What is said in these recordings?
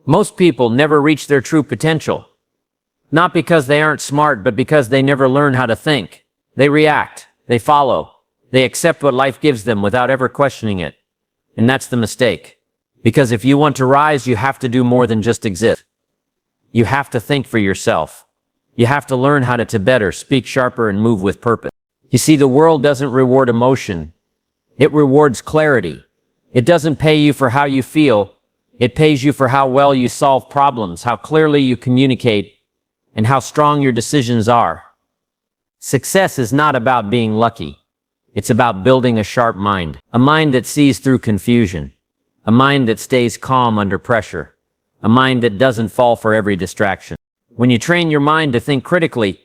Most people never reach their true potential. Not because they aren't smart, but because they never learn how to think. They react, they follow, they accept what life gives them without ever questioning it. And that's the mistake. Because if you want to rise, you have to do more than just exist. You have to think for yourself. You have to learn how to better, speak sharper, and move with purpose. You see, the world doesn't reward emotion. It rewards clarity. It doesn't pay you for how you feel. It pays you for how well you solve problems, how clearly you communicate, and how strong your decisions are. Success is not about being lucky. It's about building a sharp mind, a mind that sees through confusion, a mind that stays calm under pressure, a mind that doesn't fall for every distraction. When you train your mind to think critically,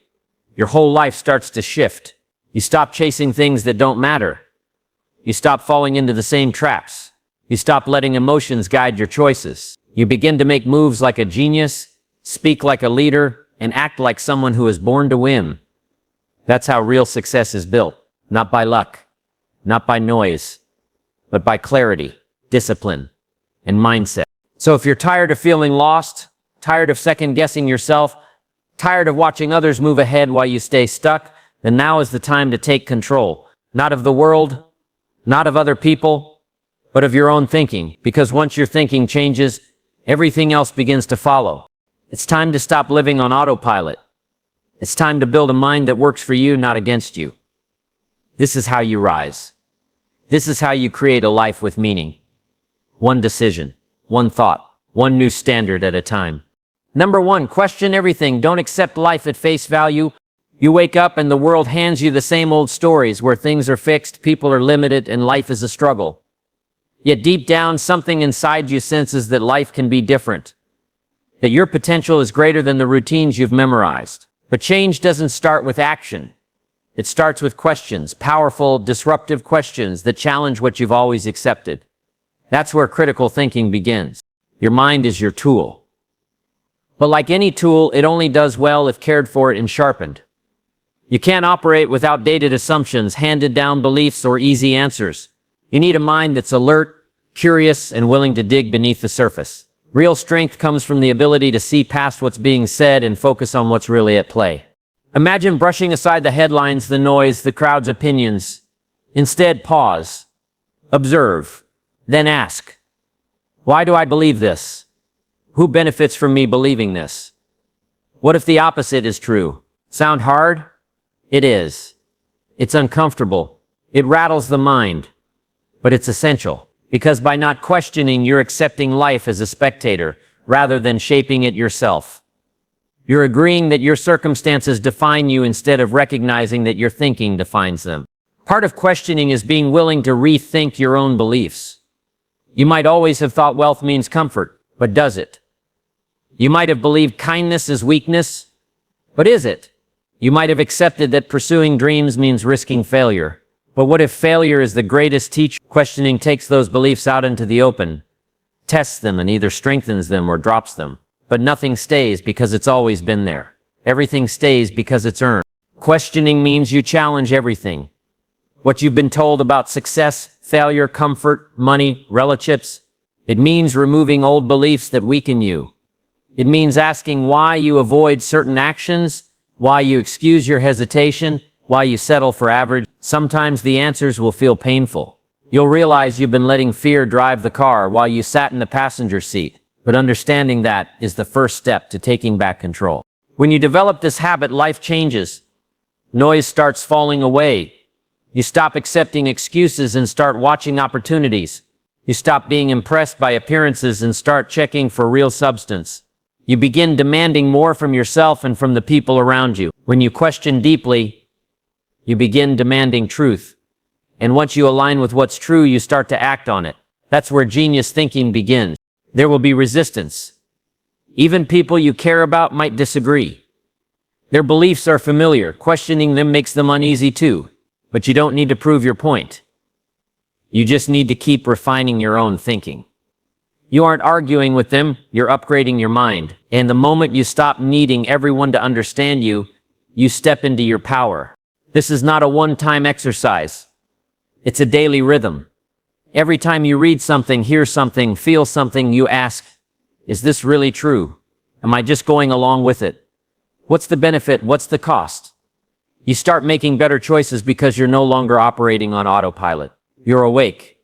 your whole life starts to shift. You stop chasing things that don't matter. You stop falling into the same traps. You stop letting emotions guide your choices. You begin to make moves like a genius, speak like a leader, and act like someone who is born to win. That's how real success is built. Not by luck, not by noise, but by clarity, discipline, and mindset. So if you're tired of feeling lost, tired of second-guessing yourself, tired of watching others move ahead while you stay stuck, then now is the time to take control. Not of the world, not of other people, but of your own thinking. Because once your thinking changes, everything else begins to follow. It's time to stop living on autopilot. It's time to build a mind that works for you, not against you. This is how you rise. This is how you create a life with meaning. One decision, one thought, one new standard at a time. Number 1, question everything. Don't accept life at face value. You wake up and the world hands you the same old stories where things are fixed, people are limited, and life is a struggle. Yet deep down, something inside you senses that life can be different, that your potential is greater than the routines you've memorized. But change doesn't start with action. It starts with questions, powerful, disruptive questions that challenge what you've always accepted. That's where critical thinking begins. Your mind is your tool. But like any tool, it only does well if cared for and sharpened. You can't operate with outdated assumptions, handed down beliefs, or easy answers. You need a mind that's alert, curious, and willing to dig beneath the surface. Real strength comes from the ability to see past what's being said and focus on what's really at play. Imagine brushing aside the headlines, the noise, the crowd's opinions. Instead, pause, observe, then ask, why do I believe this? Who benefits from me believing this? What if the opposite is true? Sound hard? It is. It's uncomfortable. It rattles the mind. But it's essential, because by not questioning, you're accepting life as a spectator rather than shaping it yourself. You're agreeing that your circumstances define you instead of recognizing that your thinking defines them. Part of questioning is being willing to rethink your own beliefs. You might always have thought wealth means comfort, but does it? You might have believed kindness is weakness, but is it? You might have accepted that pursuing dreams means risking failure. But what if failure is the greatest teacher? Questioning takes those beliefs out into the open, tests them, and either strengthens them or drops them. But nothing stays because it's always been there. Everything stays because it's earned. Questioning means you challenge everything. What you've been told about success, failure, comfort, money, relationships. It means removing old beliefs that weaken you. It means asking why you avoid certain actions, why you excuse your hesitation, why you settle for average. Sometimes the answers will feel painful. You'll realize you've been letting fear drive the car while you sat in the passenger seat. But understanding that is the first step to taking back control. When you develop this habit, life changes. Noise starts falling away. You stop accepting excuses and start watching opportunities. You stop being impressed by appearances and start checking for real substance. You begin demanding more from yourself and from the people around you. When you question deeply, you begin demanding truth. And once you align with what's true, you start to act on it. That's where genius thinking begins. There will be resistance. Even people you care about might disagree. Their beliefs are familiar. Questioning them makes them uneasy too. But you don't need to prove your point. You just need to keep refining your own thinking. You aren't arguing with them, you're upgrading your mind. And the moment you stop needing everyone to understand you, you step into your power. This is not a one-time exercise. It's a daily rhythm. Every time you read something, hear something, feel something, you ask, Is this really true? Am I just going along with it? What's the benefit? What's the cost? You start making better choices because you're no longer operating on autopilot. You're awake.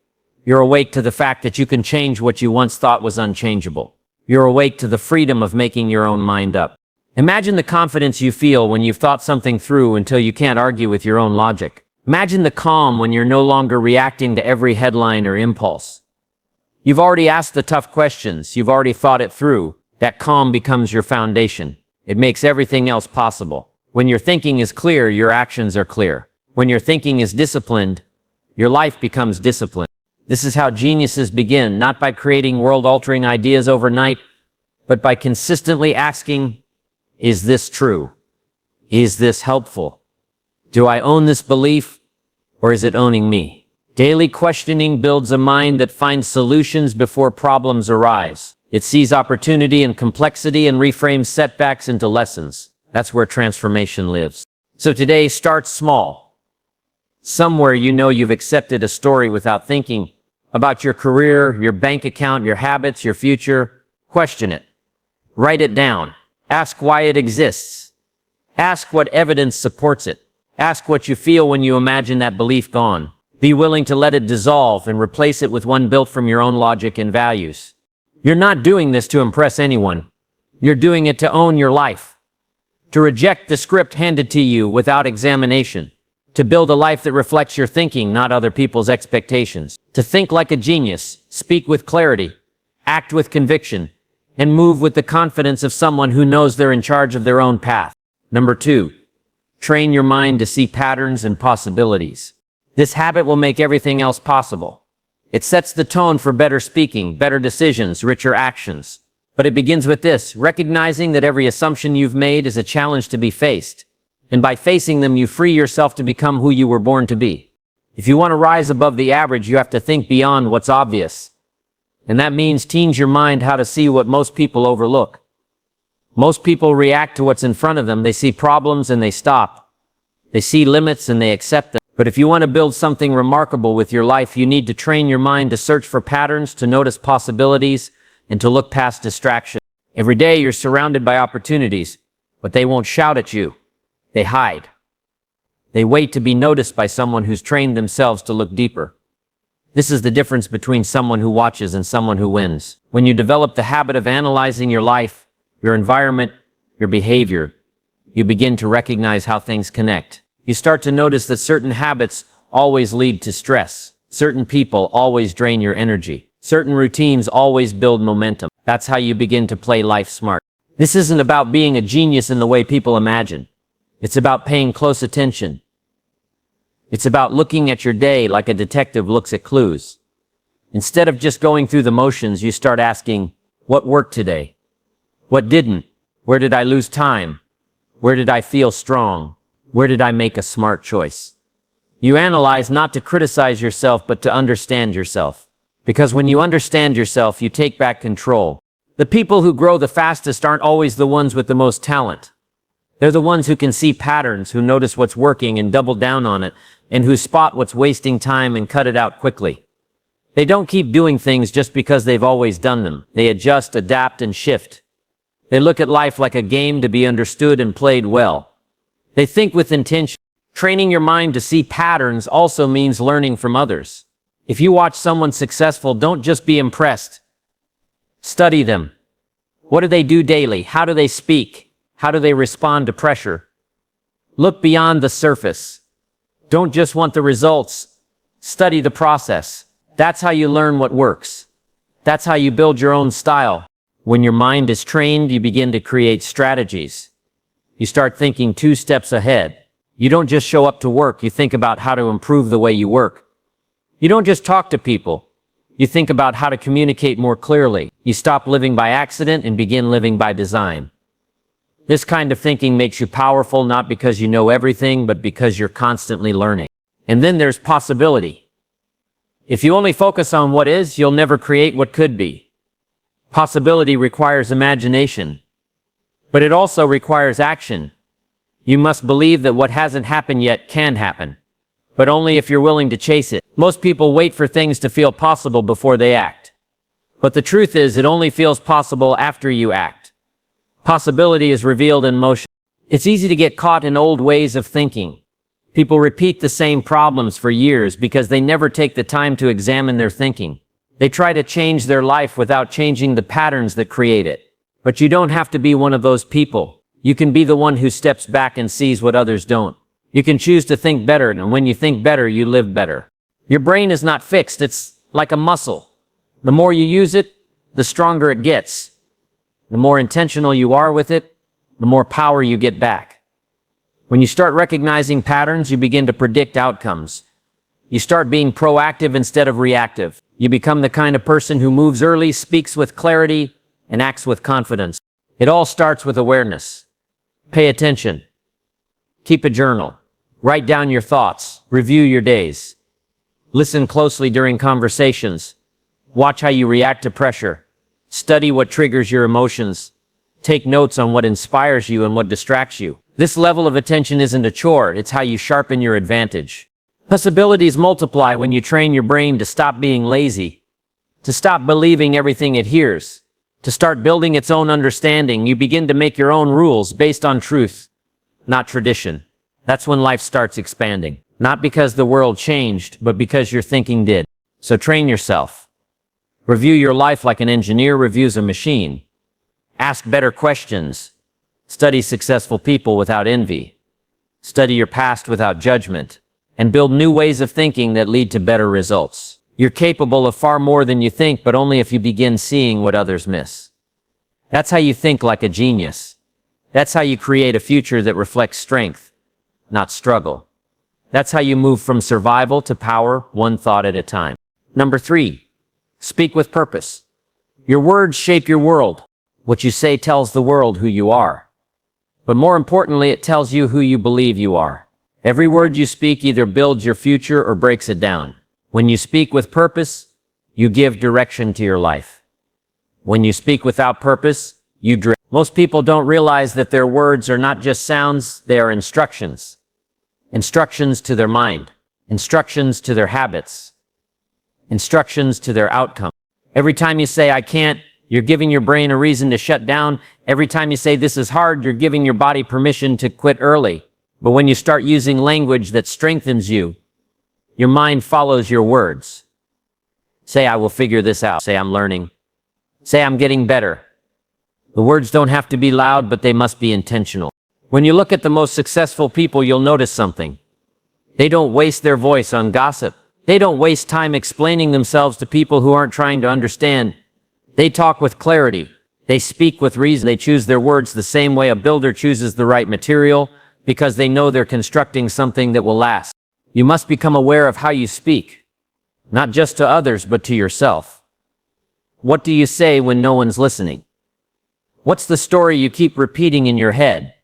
You're awake to the fact that you can change what you once thought was unchangeable. You're awake to the freedom of making your own mind up. Imagine the confidence you feel when you've thought something through until you can't argue with your own logic. Imagine the calm when you're no longer reacting to every headline or impulse. You've already asked the tough questions. You've already thought it through. That calm becomes your foundation. It makes everything else possible. When your thinking is clear, your actions are clear. When your thinking is disciplined, your life becomes disciplined. This is how geniuses begin, not by creating world-altering ideas overnight, but by consistently asking, is this true? Is this helpful? Do I own this belief, or is it owning me? Daily questioning builds a mind that finds solutions before problems arise. It sees opportunity and complexity and reframes setbacks into lessons. That's where transformation lives. So today, start small. Somewhere you know you've accepted a story without thinking about your career, your bank account, your habits, your future. Question it. Write it down. Ask why it exists. Ask what evidence supports it. Ask what you feel when you imagine that belief gone. Be willing to let it dissolve and replace it with one built from your own logic and values. You're not doing this to impress anyone. You're doing it to own your life. To reject the script handed to you without examination. To build a life that reflects your thinking, not other people's expectations. To think like a genius, speak with clarity, act with conviction, and move with the confidence of someone who knows they're in charge of their own path. Number 2, train your mind to see patterns and possibilities. This habit will make everything else possible. It sets the tone for better speaking, better decisions, richer actions. But it begins with this, recognizing that every assumption you've made is a challenge to be faced. And by facing them, you free yourself to become who you were born to be. If you want to rise above the average, you have to think beyond what's obvious. And that means teach your mind how to see what most people overlook. Most people react to what's in front of them. They see problems and they stop. They see limits and they accept them. But if you want to build something remarkable with your life, you need to train your mind to search for patterns, to notice possibilities, and to look past distraction. Every day you're surrounded by opportunities, but they won't shout at you. They hide. They wait to be noticed by someone who's trained themselves to look deeper. This is the difference between someone who watches and someone who wins. When you develop the habit of analyzing your life, your environment, your behavior, you begin to recognize how things connect. You start to notice that certain habits always lead to stress. Certain people always drain your energy. Certain routines always build momentum. That's how you begin to play life smart. This isn't about being a genius in the way people imagine. It's about paying close attention. It's about looking at your day like a detective looks at clues. Instead of just going through the motions, you start asking, what worked today? What didn't? Where did I lose time? Where did I feel strong? Where did I make a smart choice? You analyze not to criticize yourself, but to understand yourself. Because when you understand yourself, you take back control. The people who grow the fastest aren't always the ones with the most talent. They're the ones who can see patterns, who notice what's working and double down on it, and who spot what's wasting time and cut it out quickly. They don't keep doing things just because they've always done them. They adjust, adapt, and shift. They look at life like a game to be understood and played well. They think with intention. Training your mind to see patterns also means learning from others. If you watch someone successful, don't just be impressed. Study them. What do they do daily? How do they speak? How do they respond to pressure? Look beyond the surface. Don't just want the results. Study the process. That's how you learn what works. That's how you build your own style. When your mind is trained, you begin to create strategies. You start thinking 2 steps ahead. You don't just show up to work, you think about how to improve the way you work. You don't just talk to people. You think about how to communicate more clearly. You stop living by accident and begin living by design. This kind of thinking makes you powerful, not because you know everything, but because you're constantly learning. And then there's possibility. If you only focus on what is, you'll never create what could be. Possibility requires imagination. But it also requires action. You must believe that what hasn't happened yet can happen, but only if you're willing to chase it. Most people wait for things to feel possible before they act. But the truth is, it only feels possible after you act. Possibility is revealed in motion. It's easy to get caught in old ways of thinking. People repeat the same problems for years because they never take the time to examine their thinking. They try to change their life without changing the patterns that create it. But you don't have to be one of those people. You can be the one who steps back and sees what others don't. You can choose to think better, and when you think better, you live better. Your brain is not fixed. It's like a muscle. The more you use it, the stronger it gets. The more intentional you are with it, the more power you get back. When you start recognizing patterns, you begin to predict outcomes. You start being proactive instead of reactive. You become the kind of person who moves early, speaks with clarity, and acts with confidence. It all starts with awareness. Pay attention. Keep a journal. Write down your thoughts. Review your days. Listen closely during conversations. Watch how you react to pressure. Study what triggers your emotions. Take notes on what inspires you and what distracts you. This level of attention isn't a chore, it's how you sharpen your advantage. Possibilities multiply when you train your brain to stop being lazy, to stop believing everything it hears, to start building its own understanding. You begin to make your own rules based on truth, not tradition. That's when life starts expanding. Not because the world changed, but because your thinking did. So train yourself. Review your life like an engineer reviews a machine. Ask better questions. Study successful people without envy. Study your past without judgment. And build new ways of thinking that lead to better results. You're capable of far more than you think, but only if you begin seeing what others miss. That's how you think like a genius. That's how you create a future that reflects strength, not struggle. That's how you move from survival to power, one thought at a time. Number 3, speak with purpose. Your words shape your world. What you say tells the world who you are. But more importantly, it tells you who you believe you are. Every word you speak either builds your future or breaks it down. When you speak with purpose, you give direction to your life. When you speak without purpose, you drift. Most people don't realize that their words are not just sounds, they are instructions. Instructions to their mind. Instructions to their habits. Instructions to their outcome. Every time you say, "I can't," you're giving your brain a reason to shut down. Every time you say, "This is hard," you're giving your body permission to quit early. But when you start using language that strengthens you, your mind follows your words. Say, "I will figure this out." Say, "I'm learning." Say, "I'm getting better." The words don't have to be loud, but they must be intentional. When you look at the most successful people, you'll notice something. They don't waste their voice on gossip. They don't waste time explaining themselves to people who aren't trying to understand. They talk with clarity. They speak with reason. They choose their words the same way a builder chooses the right material, because they know they're constructing something that will last. You must become aware of how you speak, not just to others, but to yourself. What do you say when no one's listening? What's the story you keep repeating in your head?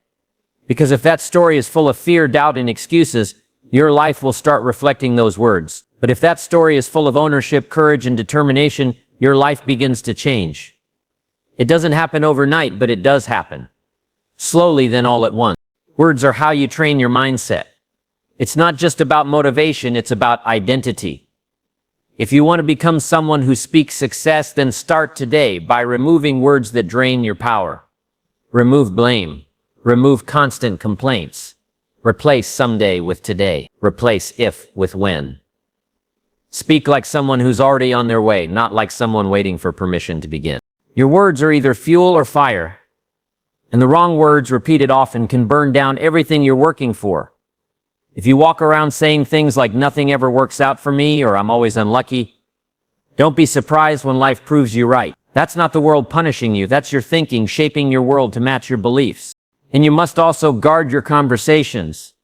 Because if that story is full of fear, doubt, and excuses, your life will start reflecting those words. But if that story is full of ownership, courage, and determination, your life begins to change. It doesn't happen overnight, but it does happen. Slowly, then all at once. Words are how you train your mindset. It's not just about motivation, it's about identity. If you want to become someone who speaks success, then start today by removing words that drain your power. Remove blame. Remove constant complaints. Replace someday with today. Replace if with when. Speak like someone who's already on their way, not like someone waiting for permission to begin. Your words are either fuel or fire. And the wrong words repeated often can burn down everything you're working for. If you walk around saying things like "nothing ever works out for me" or "I'm always unlucky," don't be surprised when life proves you right. That's not the world punishing you. That's your thinking shaping your world to match your beliefs. And you must also guard your conversations.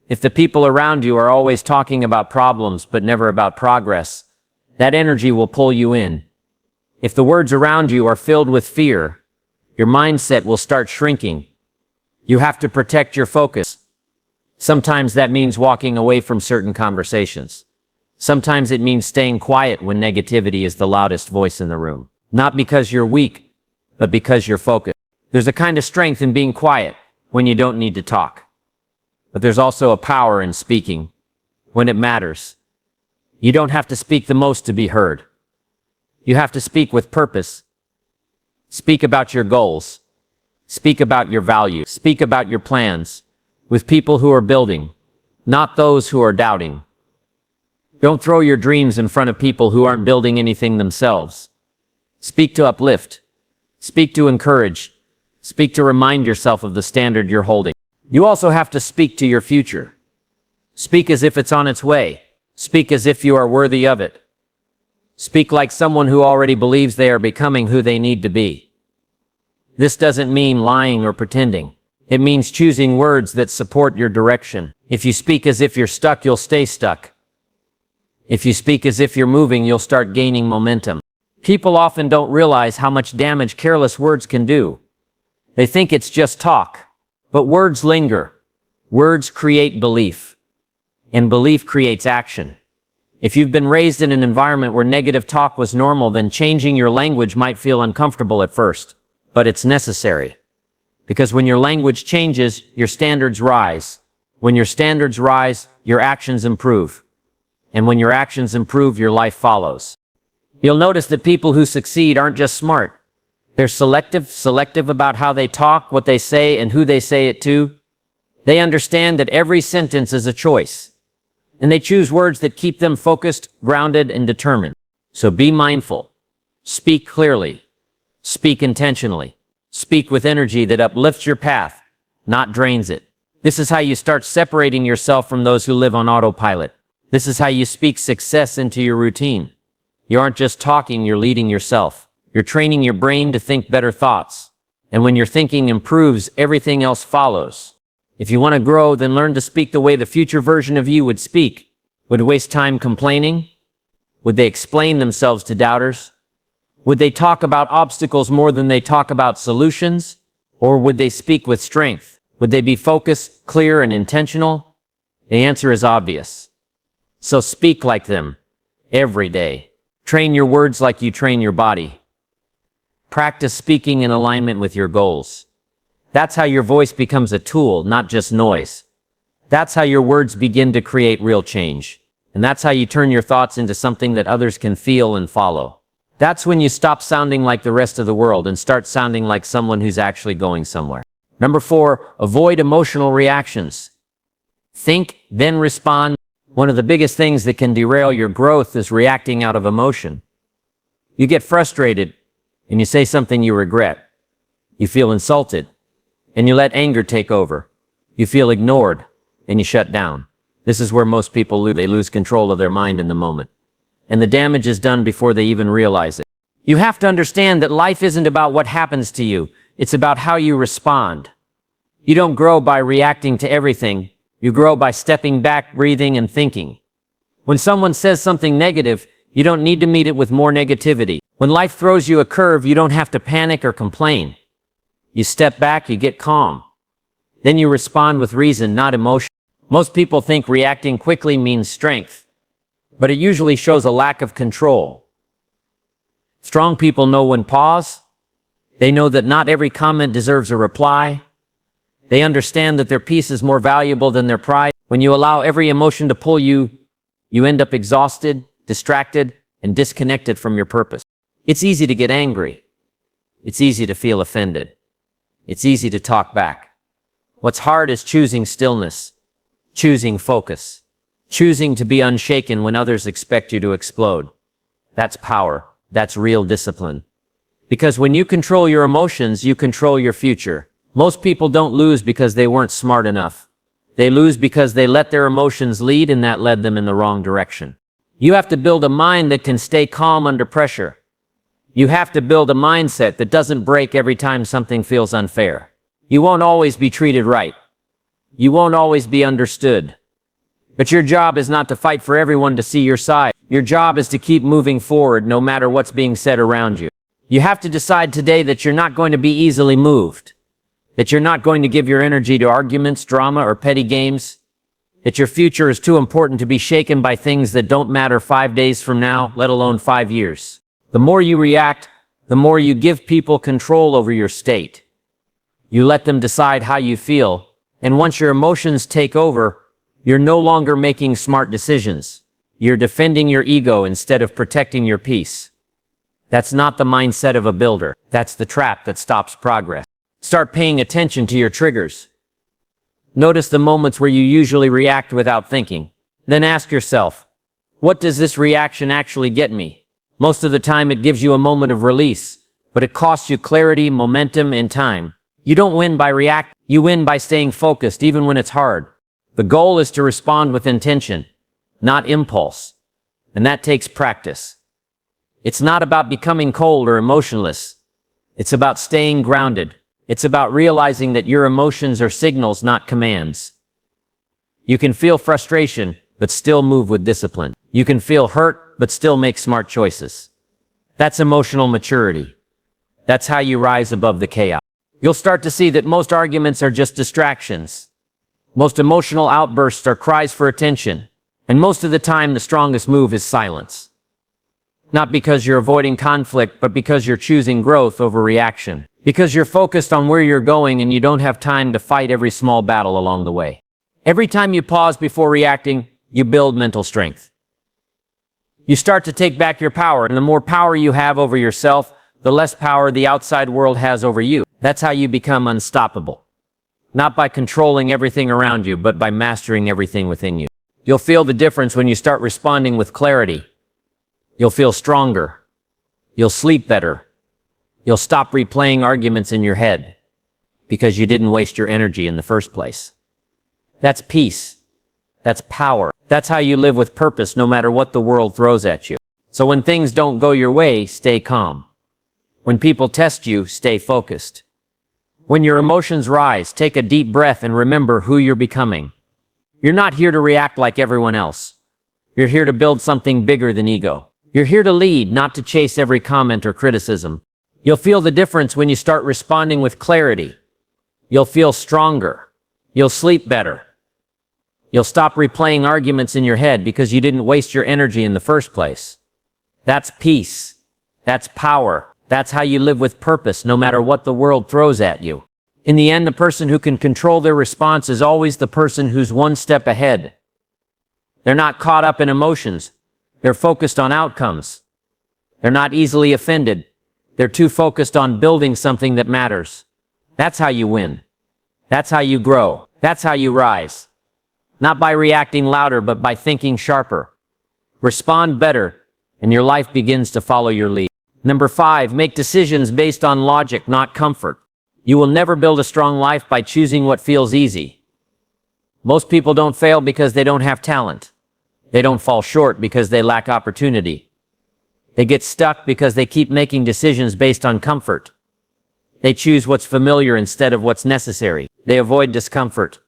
If the people around you are always talking about problems but never about progress, that energy will pull you in. If the words around you are filled with fear, your mindset will start shrinking. You have to protect your focus. Sometimes that means walking away from certain conversations. Sometimes it means staying quiet when negativity is the loudest voice in the room. Not because you're weak, but because you're focused. There's a kind of strength in being quiet when you don't need to talk. But there's also a power in speaking when it matters. You don't have to speak the most to be heard. You have to speak with purpose. Speak about your goals. Speak about your values. Speak about your plans with people who are building, not those who are doubting. Don't throw your dreams in front of people who aren't building anything themselves. Speak to uplift. Speak to encourage. Speak to remind yourself of the standard you're holding. You also have to speak to your future. Speak as if it's on its way. Speak as if you are worthy of it. Speak like someone who already believes they are becoming who they need to be. This doesn't mean lying or pretending. It means choosing words that support your direction. If you speak as if you're stuck, you'll stay stuck. If you speak as if you're moving, you'll start gaining momentum. People often don't realize how much damage careless words can do. They think it's just talk, but words linger. Words create belief, and belief creates action. If you've been raised in an environment where negative talk was normal, then changing your language might feel uncomfortable at first, but it's necessary. Because when your language changes, your standards rise. When your standards rise, your actions improve. And when your actions improve, your life follows. You'll notice that people who succeed aren't just smart. They're selective about how they talk, what they say, and who they say it to. They understand that every sentence is a choice. And they choose words that keep them focused, grounded, and determined. So be mindful. Speak clearly. Speak intentionally. Speak with energy that uplifts your path, not drains it. This is how you start separating yourself from those who live on autopilot. This is how you speak success into your routine. You aren't just talking, you're leading yourself. You're training your brain to think better thoughts. And when your thinking improves, everything else follows. If you want to grow, then learn to speak the way the future version of you would speak. Would they waste time complaining? Would they explain themselves to doubters? Would they talk about obstacles more than they talk about solutions? Or would they speak with strength? Would they be focused, clear, and intentional? The answer is obvious. So speak like them every day. Train your words like you train your body. Practice speaking in alignment with your goals. That's how your voice becomes a tool, not just noise. That's how your words begin to create real change. And that's how you turn your thoughts into something that others can feel and follow. That's when you stop sounding like the rest of the world and start sounding like someone who's actually going somewhere. Number 4, avoid emotional reactions. Think, then respond. One of the biggest things that can derail your growth is reacting out of emotion. You get frustrated and you say something you regret. You feel insulted and you let anger take over. You feel ignored and you shut down. This is where most people lose. They lose control of their mind in the moment. And the damage is done before they even realize it. You have to understand that life isn't about what happens to you. It's about how you respond. You don't grow by reacting to everything. You grow by stepping back, breathing, and thinking. When someone says something negative, you don't need to meet it with more negativity. When life throws you a curve, you don't have to panic or complain. You step back, you get calm. Then you respond with reason, not emotion. Most people think reacting quickly means strength, but it usually shows a lack of control. Strong people know when to pause. They know that not every comment deserves a reply. They understand that their peace is more valuable than their pride. When you allow every emotion to pull you, you end up exhausted, distracted, and disconnected from your purpose. It's easy to get angry. It's easy to feel offended. It's easy to talk back. What's hard is choosing stillness, choosing focus, choosing to be unshaken when others expect you to explode. That's power. That's real discipline. Because when you control your emotions, you control your future. Most people don't lose because they weren't smart enough. They lose because they let their emotions lead, and that led them in the wrong direction. You have to build a mind that can stay calm under pressure. You have to build a mindset that doesn't break every time something feels unfair. You won't always be treated right. You won't always be understood. But your job is not to fight for everyone to see your side. Your job is to keep moving forward no matter what's being said around you. You have to decide today that you're not going to be easily moved. That you're not going to give your energy to arguments, drama, or petty games. That your future is too important to be shaken by things that don't matter 5 days from now, let alone 5 years. The more you react, the more you give people control over your state. You let them decide how you feel, and once your emotions take over, you're no longer making smart decisions. You're defending your ego instead of protecting your peace. That's not the mindset of a builder. That's the trap that stops progress. Start paying attention to your triggers. Notice the moments where you usually react without thinking. Then ask yourself, what does this reaction actually get me? Most of the time it gives you a moment of release, but it costs you clarity, momentum, and time. You don't win by reacting. You win by staying focused even when it's hard. The goal is to respond with intention, not impulse. And that takes practice. It's not about becoming cold or emotionless. It's about staying grounded. It's about realizing that your emotions are signals, not commands. You can feel frustration, but still move with discipline. You can feel hurt, but still make smart choices. That's emotional maturity. That's how you rise above the chaos. You'll start to see that most arguments are just distractions. Most emotional outbursts are cries for attention. And most of the time, the strongest move is silence. Not because you're avoiding conflict, but because you're choosing growth over reaction. Because you're focused on where you're going and you don't have time to fight every small battle along the way. Every time you pause before reacting, you build mental strength. You start to take back your power, and the more power you have over yourself, the less power the outside world has over you. That's how you become unstoppable. Not by controlling everything around you, but by mastering everything within you. You'll feel the difference when you start responding with clarity. You'll feel stronger. You'll sleep better. You'll stop replaying arguments in your head because you didn't waste your energy in the first place. That's peace. That's power. That's how you live with purpose no matter what the world throws at you. So when things don't go your way, stay calm. When people test you, stay focused. When your emotions rise, take a deep breath and remember who you're becoming. You're not here to react like everyone else. You're here to build something bigger than ego. You're here to lead, not to chase every comment or criticism. You'll feel the difference when you start responding with clarity. You'll feel stronger. You'll sleep better. You'll stop replaying arguments in your head because you didn't waste your energy in the first place. That's peace. That's power. That's how you live with purpose no matter what the world throws at you. In the end, the person who can control their response is always the person who's one step ahead. They're not caught up in emotions. They're focused on outcomes. They're not easily offended. They're too focused on building something that matters. That's how you win. That's how you grow. That's how you rise. Not by reacting louder, but by thinking sharper. Respond better, and your life begins to follow your lead. Number 5, make decisions based on logic, not comfort. You will never build a strong life by choosing what feels easy. Most people don't fail because they don't have talent. They don't fall short because they lack opportunity. They get stuck because they keep making decisions based on comfort. They choose what's familiar instead of what's necessary. They avoid discomfort,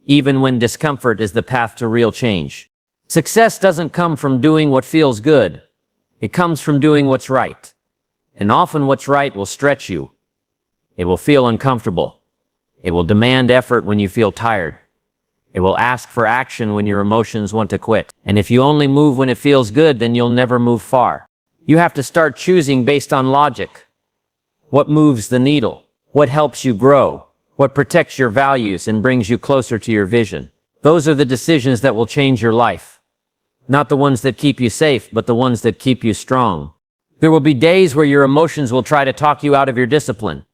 even when discomfort is the path to real change. Success doesn't come from doing what feels good. It comes from doing what's right. And often what's right will stretch you. It will feel uncomfortable. It will demand effort when you feel tired. It will ask for action when your emotions want to quit. And if you only move when it feels good, then you'll never move far. You have to start choosing based on logic. What moves the needle? What helps you grow? What protects your values and brings you closer to your vision? Those are the decisions that will change your life. Not the ones that keep you safe, but the ones that keep you strong. There will be days where your emotions will try to talk you out of your discipline.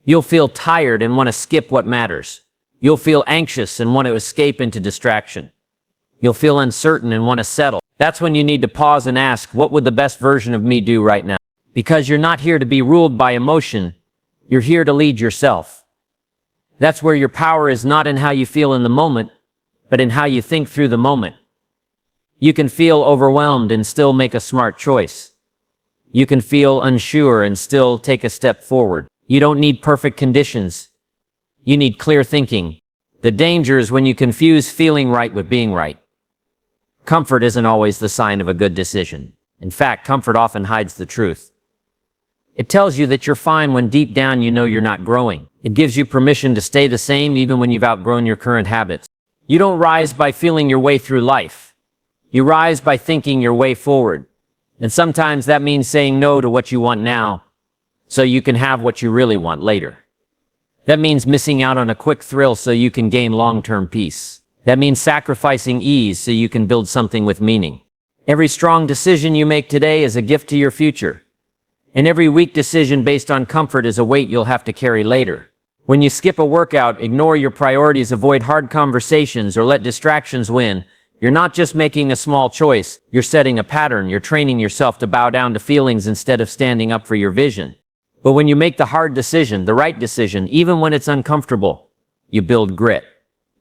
You'll feel tired and want to skip what matters. You'll feel anxious and want to escape into distraction. You'll feel uncertain and want to settle. That's when you need to pause and ask, what would the best version of me do right now? Because you're not here to be ruled by emotion. You're here to lead yourself. That's where your power is, not in how you feel in the moment, but in how you think through the moment. You can feel overwhelmed and still make a smart choice. You can feel unsure and still take a step forward. You don't need perfect conditions. You need clear thinking. The danger is when you confuse feeling right with being right. Comfort isn't always the sign of a good decision. In fact, comfort often hides the truth. It tells you that you're fine when deep down you know you're not growing. It gives you permission to stay the same even when you've outgrown your current habits. You don't rise by feeling your way through life. You rise by thinking your way forward. And sometimes that means saying no to what you want now, so you can have what you really want later. That means missing out on a quick thrill so you can gain long-term peace. That means sacrificing ease so you can build something with meaning. Every strong decision you make today is a gift to your future. And every weak decision based on comfort is a weight you'll have to carry later. When you skip a workout, ignore your priorities, avoid hard conversations, or let distractions win, you're not just making a small choice, you're setting a pattern. You're training yourself to bow down to feelings instead of standing up for your vision. But when you make the hard decision, the right decision, even when it's uncomfortable, you build grit,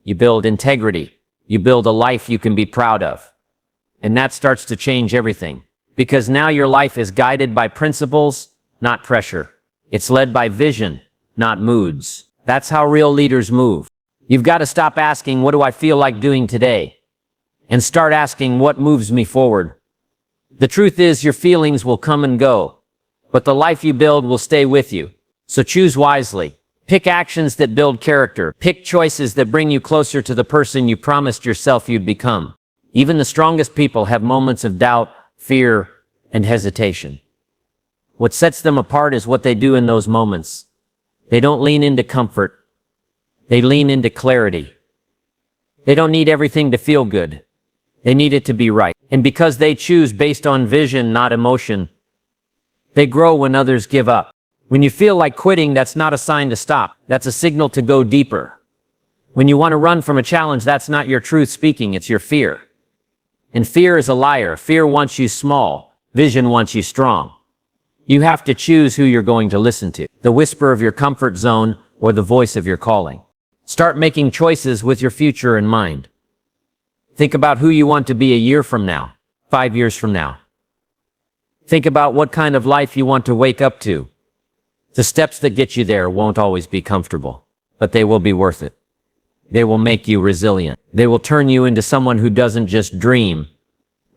you build integrity, you build a life you can be proud of. And that starts to change everything. Because now your life is guided by principles, not pressure. It's led by vision, not moods. That's how real leaders move. You've got to stop asking, what do I feel like doing today? And start asking, what moves me forward? The truth is, your feelings will come and go, but the life you build will stay with you. So choose wisely. Pick actions that build character. Pick choices that bring you closer to the person you promised yourself you'd become. Even the strongest people have moments of doubt, fear, and hesitation. What sets them apart is what they do in those moments. They don't lean into comfort. They lean into clarity. They don't need everything to feel good. They need it to be right. And because they choose based on vision, not emotion, they grow when others give up. When you feel like quitting, that's not a sign to stop. That's a signal to go deeper. When you want to run from a challenge, that's not your truth speaking, it's your fear. And fear is a liar. Fear wants you small. Vision wants you strong. You have to choose who you're going to listen to. The whisper of your comfort zone or the voice of your calling. Start making choices with your future in mind. Think about who you want to be a year from now, 5 years from now. Think about what kind of life you want to wake up to. The steps that get you there won't always be comfortable, but they will be worth it. They will make you resilient. They will turn you into someone who doesn't just dream,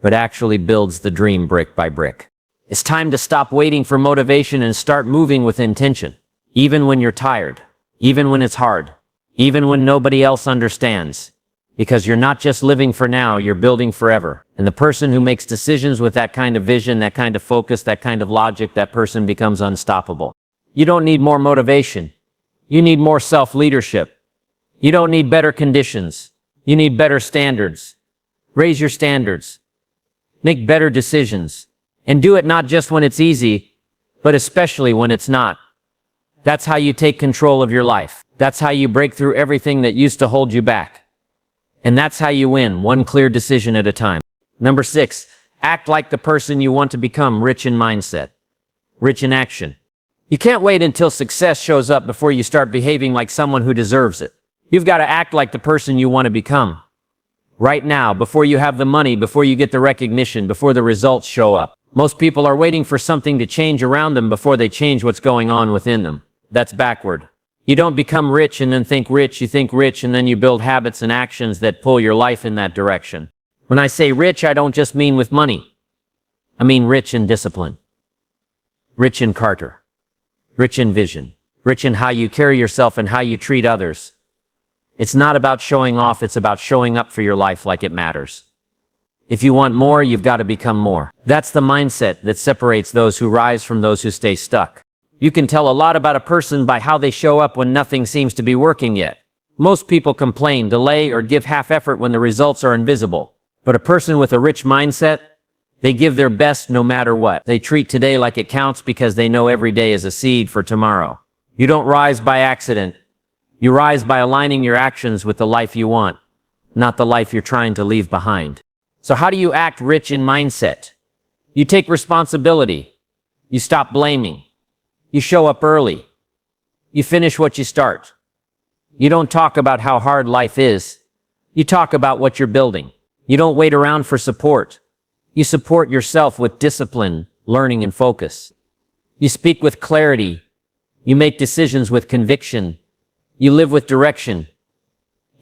but actually builds the dream brick by brick. It's time to stop waiting for motivation and start moving with intention. Even when you're tired, even when it's hard, even when nobody else understands. Because you're not just living for now, you're building forever. And the person who makes decisions with that kind of vision, that kind of focus, that kind of logic, that person becomes unstoppable. You don't need more motivation. You need more self-leadership. You don't need better conditions. You need better standards. Raise your standards. Make better decisions. And do it not just when it's easy, but especially when it's not. That's how you take control of your life. That's how you break through everything that used to hold you back. And that's how you win, one clear decision at a time. Number 6, act like the person you want to become. Rich in mindset. Rich in action. You can't wait until success shows up before you start behaving like someone who deserves it. You've got to act like the person you want to become. Right now, before you have the money, before you get the recognition, before the results show up. Most people are waiting for something to change around them before they change what's going on within them. That's backward. You don't become rich and then think rich, you think rich and then you build habits and actions that pull your life in that direction. When I say rich, I don't just mean with money. I mean rich in discipline. Rich in character. Rich in vision. Rich in how you carry yourself and how you treat others. It's not about showing off, it's about showing up for your life like it matters. If you want more, you've got to become more. That's the mindset that separates those who rise from those who stay stuck. You can tell a lot about a person by how they show up when nothing seems to be working yet. Most people complain, delay, or give half effort when the results are invisible. But a person with a rich mindset, they give their best no matter what. They treat today like it counts because they know every day is a seed for tomorrow. You don't rise by accident. You rise by aligning your actions with the life you want, not the life you're trying to leave behind. So how do you act rich in mindset? You take responsibility. You stop blaming. You show up early. You finish what you start. You don't talk about how hard life is. You talk about what you're building. You don't wait around for support. You support yourself with discipline, learning, and focus. You speak with clarity. You make decisions with conviction. You live with direction.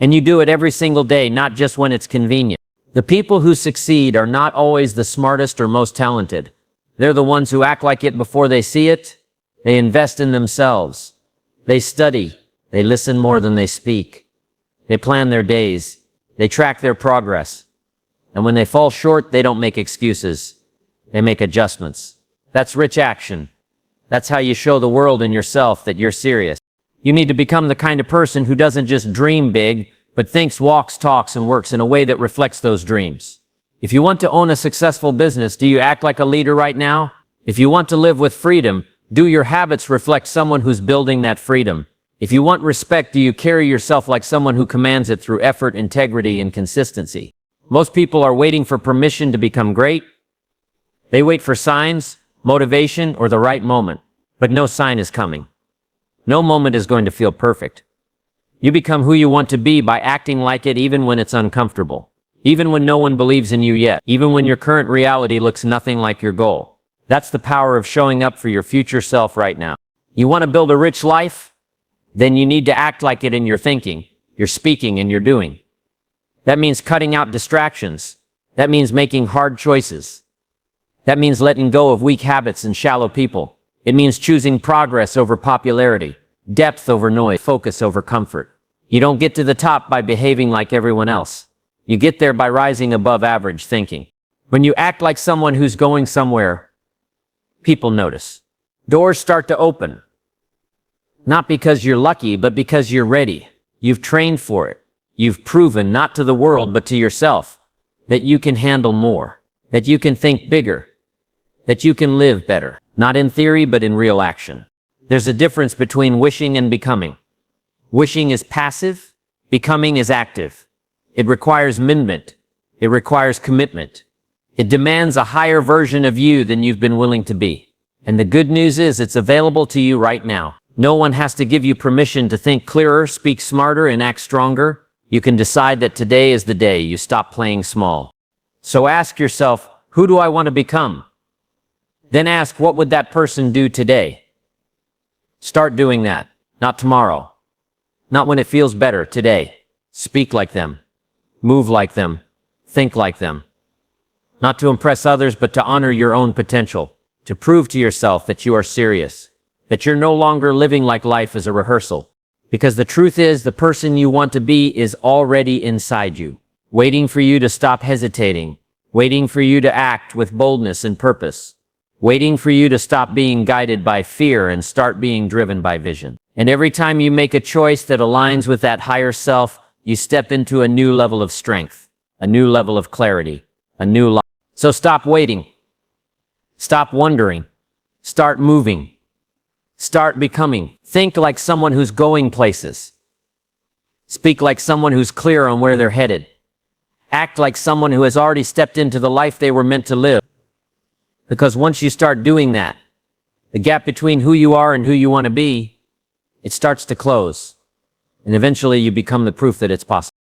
And you do it every single day, not just when it's convenient. The people who succeed are not always the smartest or most talented. They're the ones who act like it before they see it. They invest in themselves. They study. They listen more than they speak. They plan their days. They track their progress. And when they fall short, they don't make excuses. They make adjustments. That's rich action. That's how you show the world and yourself that you're serious. You need to become the kind of person who doesn't just dream big, but thinks, walks, talks, and works in a way that reflects those dreams. If you want to own a successful business, do you act like a leader right now? If you want to live with freedom, do your habits reflect someone who's building that freedom? If you want respect, do you carry yourself like someone who commands it through effort, integrity, and consistency? Most people are waiting for permission to become great. They wait for signs, motivation, or the right moment. But no sign is coming. No moment is going to feel perfect. You become who you want to be by acting like it even when it's uncomfortable. Even when no one believes in you yet. Even when your current reality looks nothing like your goal. That's the power of showing up for your future self right now. You want to build a rich life? Then you need to act like it in your thinking, your speaking, and your doing. That means cutting out distractions. That means making hard choices. That means letting go of weak habits and shallow people. It means choosing progress over popularity, depth over noise, focus over comfort. You don't get to the top by behaving like everyone else. You get there by rising above average thinking. When you act like someone who's going somewhere, people notice. Doors start to open. Not because you're lucky, but because you're ready. You've trained for it. You've proven, not to the world, but to yourself, that you can handle more, that you can think bigger, that you can live better. Not in theory, but in real action. There's a difference between wishing and becoming. Wishing is passive. Becoming is active. It requires commitment. It requires commitment. It demands a higher version of you than you've been willing to be. And the good news is it's available to you right now. No one has to give you permission to think clearer, speak smarter, and act stronger. You can decide that today is the day you stop playing small. So ask yourself, who do I want to become? Then ask, what would that person do today? Start doing that. Not tomorrow. Not when it feels better. Today. Speak like them. Move like them. Think like them. Not to impress others, but to honor your own potential. To prove to yourself that you are serious. That you're no longer living like life is a rehearsal. Because the truth is, the person you want to be is already inside you. Waiting for you to stop hesitating. Waiting for you to act with boldness and purpose. Waiting for you to stop being guided by fear and start being driven by vision. And every time you make a choice that aligns with that higher self, you step into a new level of strength, a new level of clarity, a new life. So stop waiting. Stop wondering. Start moving. Start becoming. Think like someone who's going places. Speak like someone who's clear on where they're headed. Act like someone who has already stepped into the life they were meant to live. Because once you start doing that, the gap between who you are and who you want to be, it starts to close. And eventually you become the proof that it's possible.